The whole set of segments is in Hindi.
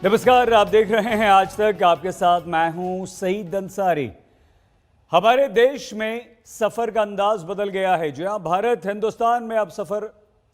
नमस्कार, आप देख रहे हैं आज तक। आपके साथ मैं हूं सईद अंसारी। हमारे देश में सफर का अंदाज बदल गया है। जहां भारत हिंदुस्तान में अब सफर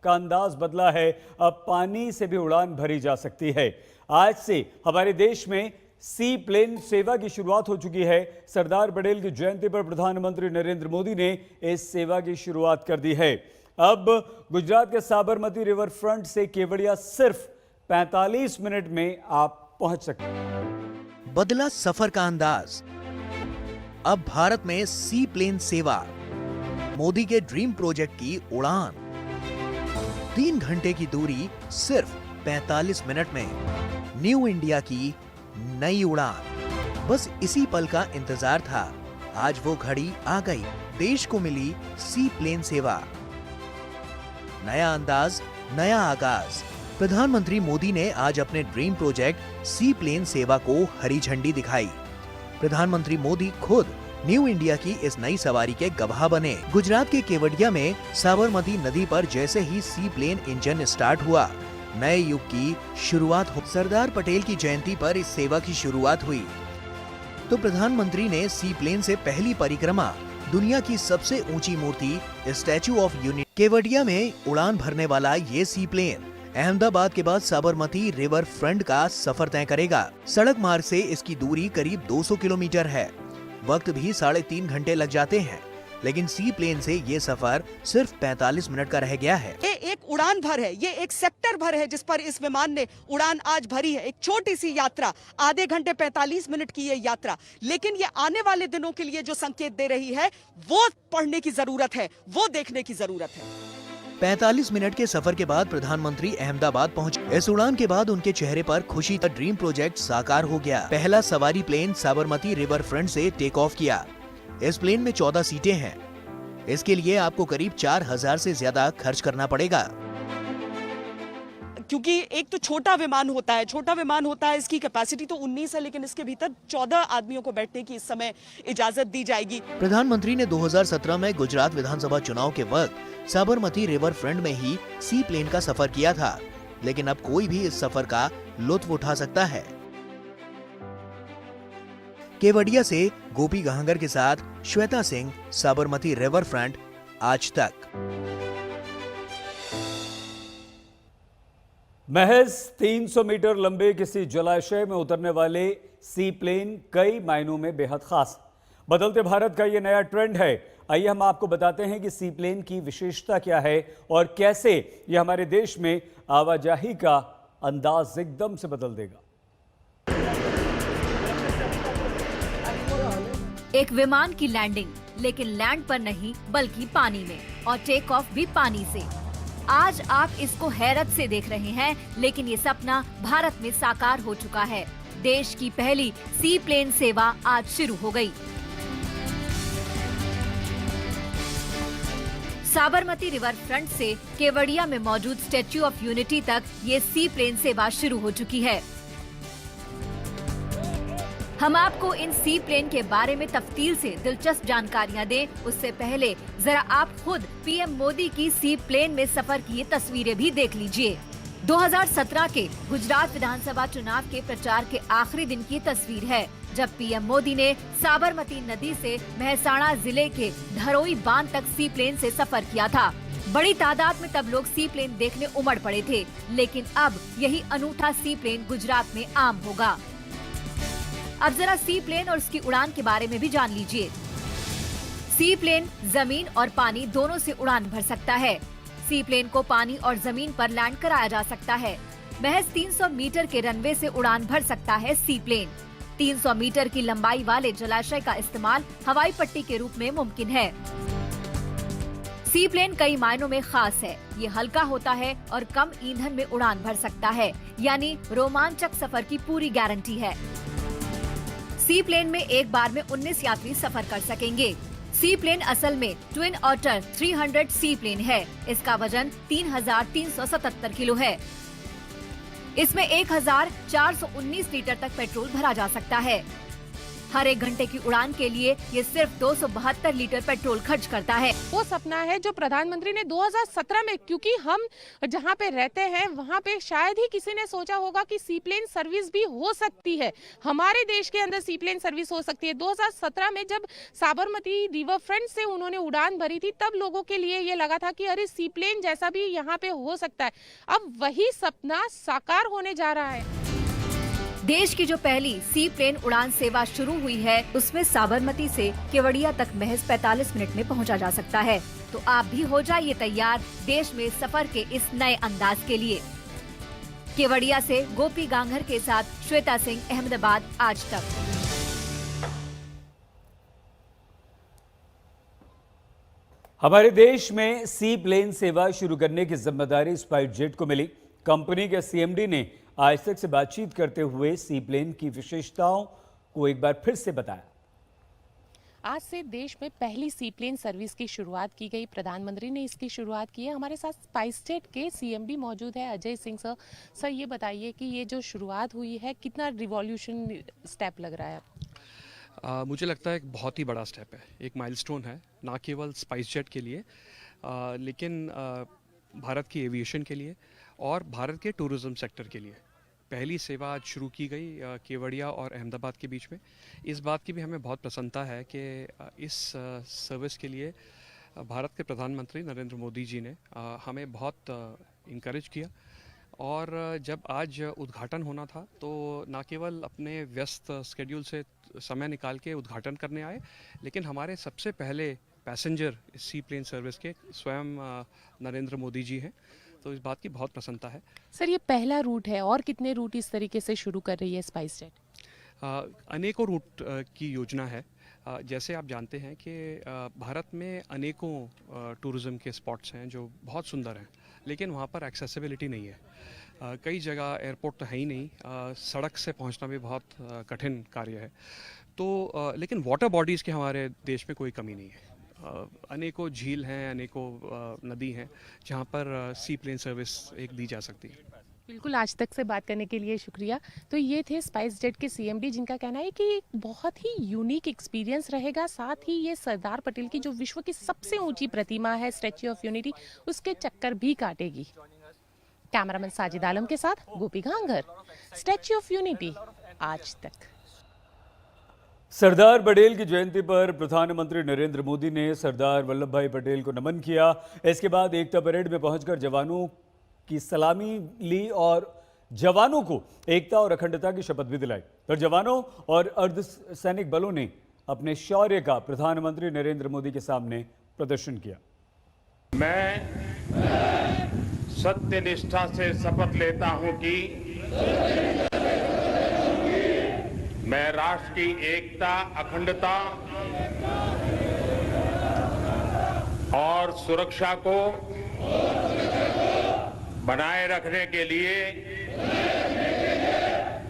का अंदाज बदला है, अब पानी से भी उड़ान भरी जा सकती है। आज से हमारे देश में सी प्लेन सेवा की शुरुआत हो चुकी है। सरदार पटेल की जयंती पर प्रधानमंत्री नरेंद्र मोदी ने इस सेवा की शुरुआत कर दी है। अब गुजरात के साबरमती रिवर फ्रंट से केवड़िया सिर्फ 45 मिनट में आप पहुंच सकते हैं। बदला सफर का अंदाज। अब भारत में सी प्लेन सेवा, मोदी के ड्रीम प्रोजेक्ट की उड़ान। 3 घंटे की दूरी सिर्फ 45 मिनट में। न्यू इंडिया की नई उड़ान। बस इसी पल का इंतजार था। आज वो घड़ी आ गई। देश को मिली सी प्लेन सेवा। नया अंदाज, नया आगाज। प्रधानमंत्री मोदी ने आज अपने ड्रीम प्रोजेक्ट सी प्लेन सेवा को हरी झंडी दिखाई। प्रधानमंत्री मोदी खुद न्यू इंडिया की इस नई सवारी के गवाह बने। गुजरात के केवड़िया में साबरमती नदी पर जैसे ही सी प्लेन इंजन स्टार्ट हुआ, नए युग की शुरुआत हो। सरदार पटेल की जयंती पर इस सेवा की शुरुआत हुई तो प्रधानमंत्री ने सी प्लेन से पहली परिक्रमा, दुनिया की सबसे ऊंची मूर्ति स्टैचू ऑफ यूनिटी केवड़िया में उड़ान भरने वाला ये सी प्लेन अहमदाबाद के बाद साबरमती रिवर फ्रंट का सफर तय करेगा। सड़क मार्ग से इसकी दूरी करीब 200 किलोमीटर है। वक्त भी 3.5 घंटे लग जाते हैं, लेकिन सी प्लेन से ये सफर सिर्फ 45 मिनट का रह गया है। ये एक उड़ान भर है, ये एक सेक्टर भर है जिस पर इस विमान ने उड़ान आज भरी है। एक छोटी सी यात्रा, आधे घंटे 45 मिनट की ये यात्रा, लेकिन ये आने वाले दिनों के लिए जो संकेत दे रही है वो पढ़ने की जरूरत है, वो देखने की जरूरत है। 45 मिनट के सफर के बाद प्रधानमंत्री अहमदाबाद पहुंचे। इस उड़ान के बाद उनके चेहरे पर खुशी का ड्रीम प्रोजेक्ट साकार हो गया। पहला सवारी प्लेन साबरमती रिवर फ्रंट से टेक ऑफ किया। इस प्लेन में 14 सीटें हैं। इसके लिए आपको करीब 4000 से ज्यादा खर्च करना पड़ेगा। क्योंकि एक तो छोटा विमान होता है, इसकी कैपेसिटी तो 19 है, लेकिन इसके भीतर 14 आदमियों को बैठने की इस समय इजाजत दी जाएगी। प्रधानमंत्री ने 2017 में गुजरात विधानसभा चुनाव के वक्त साबरमती रिवर फ्रंट में ही सी प्लेन का सफर किया था, लेकिन अब कोई भी इस सफर का लुत्फ उठा सकता है। केवड़िया से गोपी गहंगर के साथ श्वेता सिंह, साबरमती रिवर फ्रंट, आज तक। महज 300 मीटर लंबे किसी जलाशय में उतरने वाले सी प्लेन कई मायनों में बेहद खास। बदलते भारत का ये नया ट्रेंड है। आइए हम आपको बताते हैं कि सी प्लेन की विशेषता क्या है और कैसे ये हमारे देश में आवाजाही का अंदाज एकदम से बदल देगा। एक विमान की लैंडिंग, लेकिन लैंड पर नहीं बल्कि पानी में, और टेक ऑफ भी पानी से। आज आप इसको हैरत से देख रहे हैं, लेकिन ये सपना भारत में साकार हो चुका है। देश की पहली सी प्लेन सेवा आज शुरू हो गई। साबरमती रिवर फ्रंट से केवड़िया में मौजूद स्टैच्यू ऑफ यूनिटी तक ये सी प्लेन सेवा शुरू हो चुकी है। हम आपको इन सी प्लेन के बारे में तफसील से दिलचस्प जानकारियां दें, उससे पहले जरा आप खुद पीएम मोदी की सी प्लेन में सफर की तस्वीरें भी देख लीजिए। 2017 के गुजरात विधानसभा चुनाव के प्रचार के आखिरी दिन की तस्वीर है, जब पीएम मोदी ने साबरमती नदी से मेहसाणा जिले के धरोई बांध तक सी प्लेन से सफर किया था। बड़ी तादाद में तब लोग सी प्लेन देखने उमड़ पड़े थे, लेकिन अब यही अनूठा सी प्लेन गुजरात में आम होगा। अब जरा सी प्लेन और उसकी उड़ान के बारे में भी जान लीजिए। सी प्लेन जमीन और पानी दोनों से उड़ान भर सकता है। सी प्लेन को पानी और जमीन पर लैंड कराया जा सकता है। महज 300 मीटर के रनवे से उड़ान भर सकता है सी प्लेन। 300 मीटर की लंबाई वाले जलाशय का इस्तेमाल हवाई पट्टी के रूप में मुमकिन है। सी प्लेन कई मायनों में खास है। ये हल्का होता है और कम ईंधन में उड़ान भर सकता है, यानी रोमांचक सफर की पूरी गारंटी है। सी प्लेन में एक बार में 19 यात्री सफर कर सकेंगे। सी प्लेन असल में ट्विन ऑटर 300 सी प्लेन है। इसका वजन 3377 किलो है। इसमें 1419 लीटर तक पेट्रोल भरा जा सकता है। हर 1 घंटे की उड़ान के लिए ये सिर्फ 272 लीटर पेट्रोल खर्च करता है। वो सपना है जो प्रधानमंत्री ने 2017 में, क्योंकि हम जहाँ पे रहते हैं वहाँ पे शायद ही किसी ने सोचा होगा कि सी प्लेन सर्विस भी हो सकती है, हमारे देश के अंदर सी प्लेन सर्विस हो सकती है। 2017 में जब साबरमती रिवर फ्रंट से उन्होंने उड़ान भरी थी, तब लोगों के लिए ये लगा था कि अरे सी प्लेन जैसा भी यहाँ पे हो सकता है। अब वही सपना साकार होने जा रहा है। देश की जो पहली सी प्लेन उड़ान सेवा शुरू हुई है, उसमें साबरमती से केवड़िया तक महज 45 मिनट में पहुंचा जा सकता है। तो आप भी हो जाइए तैयार देश में सफर के इस नए अंदाज के लिए। केवड़िया से गोपी गांघर के साथ श्वेता सिंह, अहमदाबाद, आज तक। हमारे देश में सी प्लेन सेवा शुरू करने की जिम्मेदारी स्पाइसजेट को मिली। कंपनी के सीएमडी ने आज तक से बातचीत करते हुए सी प्लेन की विशेषताओं को एक बार फिर से बताया। आज से देश में पहली सी प्लेन सर्विस की शुरुआत की गई, प्रधानमंत्री ने इसकी शुरुआत की है। हमारे साथ स्पाइसजेट के सीएमडी मौजूद है, अजय सिंह सर। सर, ये बताइए कि ये जो शुरुआत हुई है, कितना रिवॉल्यूशन स्टेप लग रहा है? मुझे लगता है एक बहुत ही बड़ा स्टेप है, एक माइलस्टोन है, ना केवल स्पाइसजेट के लिए लेकिन भारत की एविएशन के लिए और भारत के टूरिज्म सेक्टर के लिए। पहली सेवा आज शुरू की गई केवड़िया और अहमदाबाद के बीच में। इस बात की भी हमें बहुत प्रसन्नता है कि इस सर्विस के लिए भारत के प्रधानमंत्री नरेंद्र मोदी जी ने हमें बहुत इंकरेज किया। और जब आज उद्घाटन होना था तो ना केवल अपने व्यस्त स्केड्यूल से समय निकाल के उद्घाटन करने आए, लेकिन हमारे सबसे पहले पैसेंजर सी प्लेन सर्विस के स्वयं नरेंद्र मोदी जी हैं। तो इस बात की बहुत प्रसन्नता है। सर, ये पहला रूट है और कितने रूट इस तरीके से शुरू कर रही है स्पाइसजेट? अनेकों रूट की योजना है। जैसे आप जानते हैं कि भारत में अनेकों टूरिज़्म के स्पॉट्स हैं जो बहुत सुंदर हैं, लेकिन वहाँ पर एक्सेसिबिलिटी नहीं है। कई जगह एयरपोर्ट तो है ही नहीं, सड़क से पहुँचना भी बहुत कठिन कार्य है। तो लेकिन वाटर बॉडीज़ के हमारे देश में कोई कमी नहीं है। अनेकों झील हैं, अनेकों नदी हैं जहाँ पर सी प्लेन सर्विस एक दी जा सकती है। बिल्कुल, आज तक से बात करने के लिए शुक्रिया। तो ये थे स्पाइसजेट के सीएमडी, जिनका कहना है कि बहुत ही यूनिक एक्सपीरियंस रहेगा। साथ ही ये सरदार पटेल की जो विश्व की सबसे ऊंची प्रतिमा है, स्टैच्यू ऑफ यूनिटी, उसके चक्कर भी काटेगी। कैमरामैन साजिद आलम के साथ गोपी गांघर, स्टैच्यू ऑफ यूनिटी, आज तक। सरदार पटेल की जयंती पर प्रधानमंत्री नरेंद्र मोदी ने सरदार वल्लभ भाई पटेल को नमन किया। इसके बाद एकता परेड में पहुंचकर जवानों की सलामी ली और जवानों को एकता और अखंडता की शपथ भी दिलाई। पर जवानों और अर्धसैनिक बलों ने अपने शौर्य का प्रधानमंत्री नरेंद्र मोदी के सामने प्रदर्शन किया। मैं सत्य निष्ठा से शपथ लेता हूं कि मैं राष्ट्र की एकता, अखंडता और सुरक्षा को बनाए रखने के लिए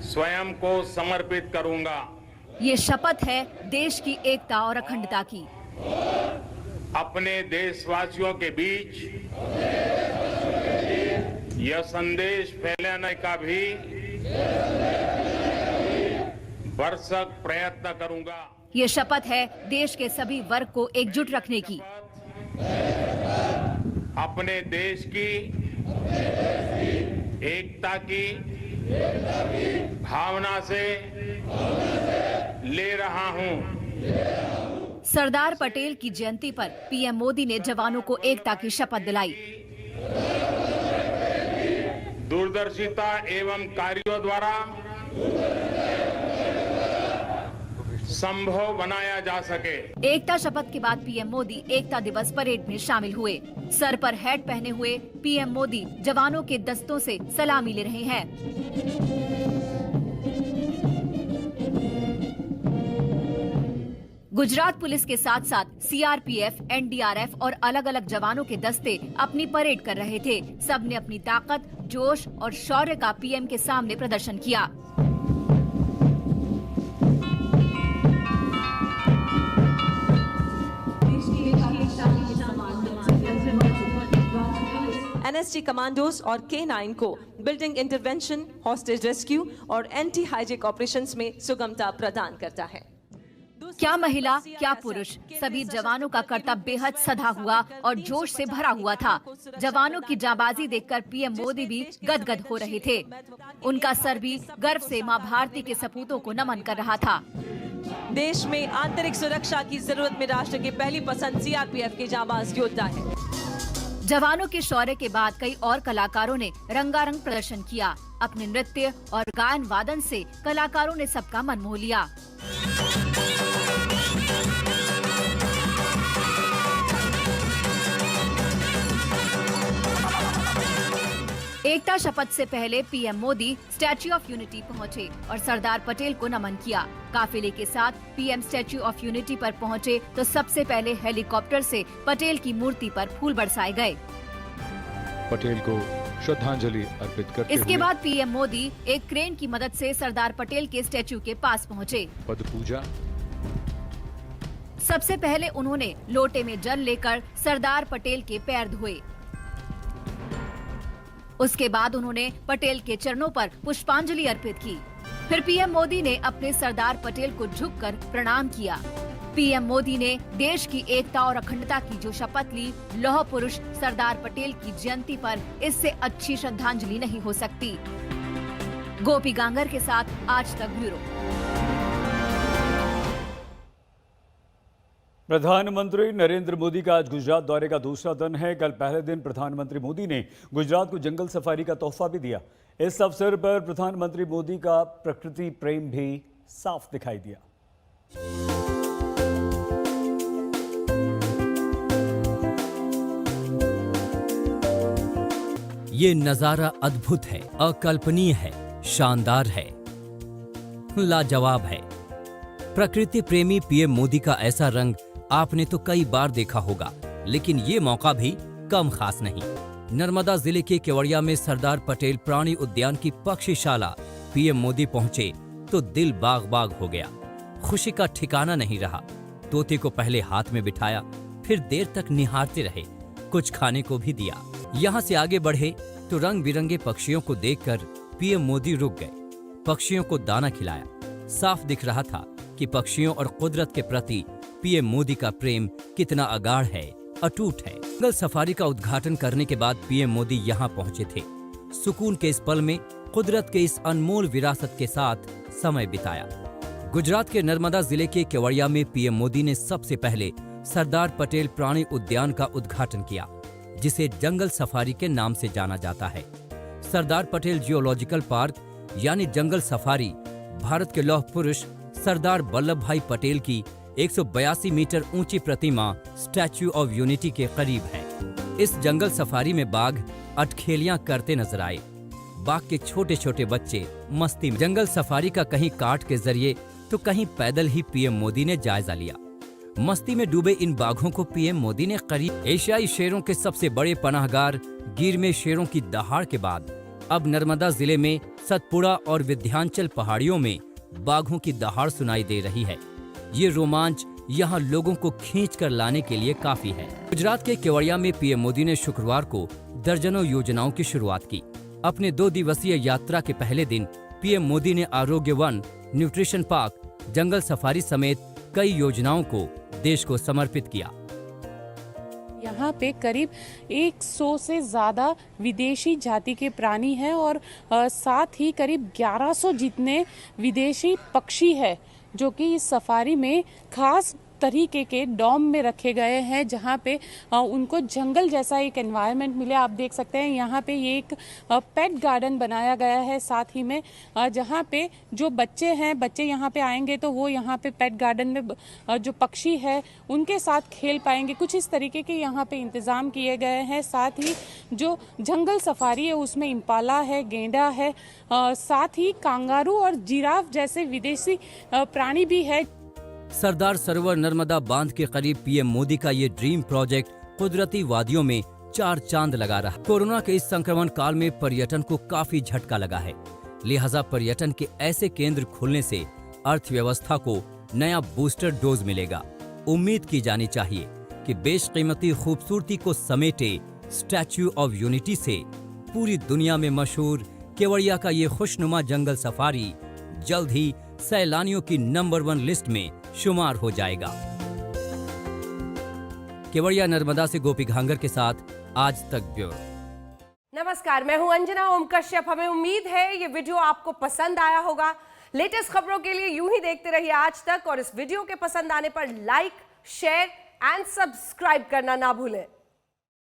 स्वयं को समर्पित करूंगा। ये शपथ है देश की एकता और अखंडता की। अपने देशवासियों के बीच यह संदेश फैलाने का भी भरसक प्रयत्न करूंगा। ये शपथ है देश के सभी वर्ग को एकजुट रखने की। अपने देश की एकता की भावना से ले रहा हूं। सरदार पटेल की जयंती पर पीएम मोदी ने जवानों को एकता की शपथ दिलाई। दूरदर्शिता एवं कार्यों द्वारा संभव बनाया जा सके। एकता शपथ के बाद पीएम मोदी एकता दिवस परेड में शामिल हुए। सर पर हैट पहने हुए पीएम मोदी जवानों के दस्तों से सलामी ले रहे हैं। गुजरात पुलिस के साथ साथ सीआरपीएफ, एनडीआरएफ और अलग अलग जवानों के दस्ते अपनी परेड कर रहे थे। सबने अपनी ताकत, जोश और शौर्य का पीएम के सामने प्रदर्शन किया। एनएसजी कमांडोज और K9 को बिल्डिंग इंटरवेंशन, हॉस्टेज रेस्क्यू और एंटी हाइजैक ऑपरेशंस में सुगमता प्रदान करता है। क्या महिला क्या पुरुष, सभी जवानों का कर्तव्य बेहद सधा हुआ और जोश से भरा हुआ था। जवानों की जाबाजी देखकर पीएम मोदी भी गदगद हो रहे थे। उनका सर भी गर्व से मां भारती के सपूतों को नमन कर रहा था। देश में आंतरिक सुरक्षा की जरूरत में राष्ट्र की पहली पसंद सीआरपीएफ के जाबाज योद्धा है। जवानों के शौर्य के बाद कई और कलाकारों ने रंगारंग प्रदर्शन किया। अपने नृत्य और गायन वादन से कलाकारों ने सबका मन मोह लिया। एकता शपथ से पहले PM Modi statue of unity पहुंचे और सरदार पटेल को नमन किया। काफिले के साथ पीएम स्टैच्यू ऑफ यूनिटी पर पहुंचे तो सबसे पहले हेलीकॉप्टर से पटेल की मूर्ति पर फूल बरसाए गए। पटेल को श्रद्धांजलि अर्पित करते इसके बाद पीएम मोदी एक क्रेन की मदद से सरदार पटेल के स्टैच्यू के पास पहुंचे। पद पूजा। सबसे पहले उन्होंने लोटे में जल लेकर सरदार पटेल के पैर धोए। उसके बाद उन्होंने पटेल के चरणों पर पुष्पांजलि अर्पित की। फिर पीएम मोदी ने अपने सरदार पटेल को झुककर प्रणाम किया। पीएम मोदी ने देश की एकता और अखंडता की जो शपथ ली, लौह पुरुष सरदार पटेल की जयंती पर इससे अच्छी श्रद्धांजलि नहीं हो सकती। गोपी गांगर के साथ आज तक ब्यूरो। प्रधानमंत्री नरेंद्र मोदी का आज गुजरात दौरे का दूसरा दिन है। कल पहले दिन प्रधानमंत्री मोदी ने गुजरात को जंगल सफारी का तोहफा भी दिया। इस अवसर पर प्रधानमंत्री मोदी का प्रकृति प्रेम भी साफ दिखाई दिया। ये नजारा अद्भुत है, अकल्पनीय है, शानदार है, लाजवाब है। प्रकृति प्रेमी पीएम मोदी का ऐसा रंग आपने तो कई बार देखा होगा, लेकिन ये मौका भी कम खास नहीं। नर्मदा जिले के केवड़िया में सरदार पटेल प्राणी उद्यान की पक्षीशाला पीएम मोदी पहुंचे तो दिल बाग बाग हो गया। खुशी का ठिकाना नहीं रहा। तोते को पहले हाथ में बिठाया, फिर देर तक निहारते रहे, कुछ खाने को भी दिया। यहाँ से आगे बढ़े तो रंग बिरंगे पक्षियों को देखकर पीएम मोदी रुक गए। पक्षियों को दाना खिलाया। साफ दिख रहा था कि पक्षियों और कुदरत के प्रति पीएम मोदी का प्रेम कितना अगाढ़ है, अटूट है। जंगल सफारी का उद्घाटन करने के बाद पीएम मोदी यहाँ पहुँचे थे। सुकून के इस पल में कुदरत के इस अनमोल विरासत के साथ समय बिताया। गुजरात के नर्मदा जिले के केवड़िया में पीएम मोदी ने सबसे पहले सरदार पटेल प्राणी उद्यान का उद्घाटन किया, जिसे जंगल सफारी के नाम से जाना जाता है। सरदार पटेल जियोलॉजिकल पार्क यानी जंगल सफारी भारत के लौह पुरुष सरदार वल्लभ भाई पटेल की 182 मीटर ऊंची प्रतिमा स्टैच्यू ऑफ यूनिटी के करीब है। इस जंगल सफारी में बाघ अटखेलियां करते नजर आए। बाघ के छोटे छोटे बच्चे मस्ती में। जंगल सफारी का कहीं कार्ट के जरिए तो कहीं पैदल ही पीएम मोदी ने जायजा लिया। मस्ती में डूबे इन बाघों को पीएम मोदी ने करीब। एशियाई शेरों के सबसे बड़े पनाहगार गिर में शेरों की दहाड़ के बाद अब नर्मदा जिले में सतपुड़ा और विंध्याचल पहाड़ियों में बाघों की दहाड़ सुनाई दे रही है। ये रोमांच यहाँ लोगों को खींच कर लाने के लिए काफी है। गुजरात के केवड़िया में पीएम मोदी ने शुक्रवार को दर्जनों योजनाओं की शुरुआत की। अपने 2 दिवसीय यात्रा के पहले दिन पीएम मोदी ने आरोग्य वन, न्यूट्रिशन पार्क, जंगल सफारी समेत कई योजनाओं को देश को समर्पित किया। यहाँ पे करीब 100 से ज़्यादा विदेशी जाति के प्राणी हैं और साथ ही करीब 1100 जितने विदेशी पक्षी हैं, जो कि इस सफारी में खास तरीके के डॉम में रखे गए हैं, जहाँ पे उनको जंगल जैसा एक एनवायरनमेंट मिले। आप देख सकते हैं यहाँ पे ये एक पेट गार्डन बनाया गया है। साथ ही में जहाँ पे जो बच्चे हैं, बच्चे यहाँ पे आएंगे तो वो यहाँ पे पेट गार्डन में जो पक्षी है उनके साथ खेल पाएंगे। कुछ इस तरीके के यहाँ पे इंतज़ाम किए गए हैं। साथ ही जो जंगल सफारी है उसमें इम्पाला है, गेंडा है, साथ ही कांगारू और जिराफ जैसे विदेशी प्राणी भी है। सरदार सरोवर नर्मदा बांध के करीब पीएम मोदी का ये ड्रीम प्रोजेक्ट कुदरती वादियों में 4 चांद लगा रहा। कोरोना के इस संक्रमण काल में पर्यटन को काफी झटका लगा है, लिहाजा पर्यटन के ऐसे केंद्र खुलने से अर्थव्यवस्था को नया बूस्टर डोज मिलेगा। उम्मीद की जानी चाहिए कि बेशकीमती खूबसूरती को समेटे स्टैच्यू ऑफ यूनिटी से पूरी दुनिया में मशहूर केवड़िया का ये खुशनुमा जंगल सफारी जल्द ही सैलानियों की नंबर 1 लिस्ट में शुमार हो जाएगा। केवड़िया नर्मदा से गोपी घांगर के साथ आज तक ब्यूरो। नमस्कार, मैं हूं अंजना ओम कश्यप। हमें उम्मीद है ये वीडियो आपको पसंद आया होगा। लेटेस्ट खबरों के लिए यूं ही देखते रहिए आज तक, और इस वीडियो के पसंद आने पर लाइक, शेयर एंड सब्सक्राइब करना ना भूलें।